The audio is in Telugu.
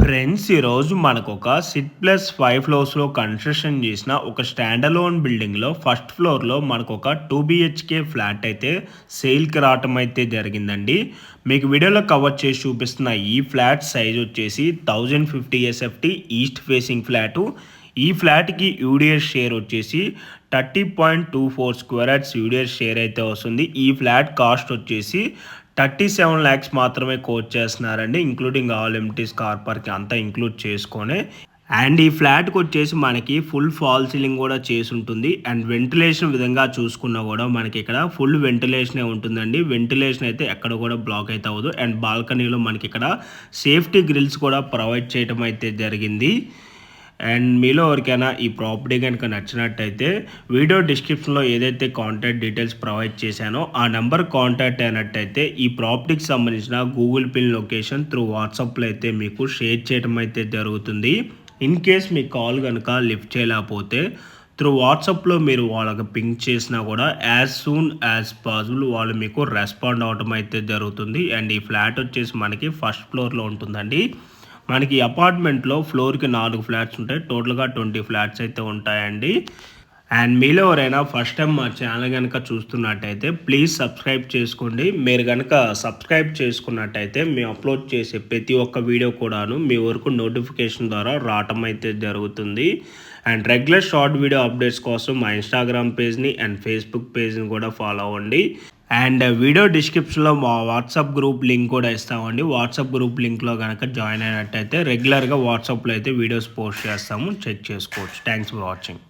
ఫ్రెండ్స్ ఈరోజు మనకు ఒక సిట్ ప్లస్ 5 ఫ్లోర్స్లో కన్స్ట్రక్షన్ చేసిన ఒక స్టాండ్ అలోన్ బిల్డింగ్లో ఫస్ట్ ఫ్లోర్లో మనకు ఒక 2 బిహెచ్కే ఫ్లాట్ అయితే సేల్కి రావటం అయితే జరిగిందండి. మీకు వీడియోలో కవర్ చేసి చూపిస్తున్న ఈ ఫ్లాట్ సైజ్ వచ్చేసి 1050 ఎస్ఎఫ్టీ ఈస్ట్ ఫేసింగ్ ఫ్లాటు. ఈ ఫ్లాట్కి యూడిఎస్ షేర్ వచ్చేసి 30.24 స్క్వేర్ యార్డ్స్ యూడిఎస్ షేర్ అయితే వస్తుంది. ఈ ఫ్లాట్ కాస్ట్ వచ్చేసి 37 lakhs మాత్రమే కోట్ చేస్తున్నారండి, ఇంక్లూడింగ్ ఆల్ ఎమ్టీస్ కార్ పార్క్ అంతా ఇంక్లూడ్ చేసుకొని. అండ్ ఈ ఫ్లాట్కి వచ్చేసి మనకి ఫుల్ ఫాల్ సీలింగ్ కూడా చేసి ఉంటుంది. అండ్ వెంటిలేషన్ విధంగా చూసుకున్నా కూడా మనకి ఇక్కడ ఫుల్ వెంటిలేషనే ఉంటుందండి. వెంటిలేషన్ అయితే ఎక్కడ కూడా బ్లాక్ అయితే అవ్వదు. అండ్ బాల్కనీలో మనకి ఇక్కడ సేఫ్టీ గ్రిల్స్ కూడా ప్రొవైడ్ చేయడం అయితే జరిగింది. అండ్ మీలో ఎవరికైనా ఈ ప్రాపర్టీ కనుక నచ్చినట్టయితే వీడియో డిస్క్రిప్షన్లో ఏదైతే కాంటాక్ట్ డీటెయిల్స్ ప్రొవైడ్ చేశానో ఆ నెంబర్ కాంటాక్ట్ అయినట్టయితే ఈ ప్రాపర్టీకి సంబంధించిన గూగుల్ పిన్ లొకేషన్ త్రూ వాట్సాప్లో అయితే మీకు షేర్ చేయడం అయితే జరుగుతుంది. ఇన్ కేస్ మీ కాల్ కనుక లిఫ్ట్ చేయలేకపోతే త్రూ వాట్సాప్లో మీరు వాళ్ళకి పింక్ చేసినా కూడా యాజ్ సూన్ యాజ్ పాసిబుల్ వాళ్ళు మీకు రెస్పాండ్ అవడం అయితే జరుగుతుంది. అండ్ ఈ ఫ్లాట్ వచ్చేసి మనకి ఫస్ట్ ఫ్లోర్లో ఉంటుందండి. మనకి అపార్ట్మెంట్లో ఫ్లోర్కి 4 ఫ్లాట్స్ ఉంటాయి, టోటల్గా 20 ఫ్లాట్స్ అయితే ఉంటాయండి. అండ్ మీలో ఎవరైనా ఫస్ట్ టైం మా ఛానల్ కనుక చూస్తున్నట్టయితే ప్లీజ్ సబ్స్క్రైబ్ చేసుకోండి. మీరు కనుక సబ్స్క్రైబ్ చేసుకున్నట్టయితే మేము అప్లోడ్ చేసే ప్రతి ఒక్క వీడియో కూడాను మీ వరకు నోటిఫికేషన్ ద్వారా రావటం అయితే జరుగుతుంది. And regular short video updates కోసం మా ఇన్స్టాగ్రామ్ పేజ్ని అండ్ ఫేస్బుక్ పేజ్ని కూడా ఫాలో అవ్వండి. అండ్ వీడియో డిస్క్రిప్షన్లో మా వాట్సాప్ గ్రూప్ లింక్ కూడా ఇస్తామండి. వాట్సాప్ గ్రూప్ లింక్లో కనుక జాయిన్ అయినట్టయితే రెగ్యులర్గా వాట్సాప్లో అయితే వీడియోస్ పోస్ట్ చేస్తాము, చెక్ చేసుకోవచ్చు. Thanks for watching.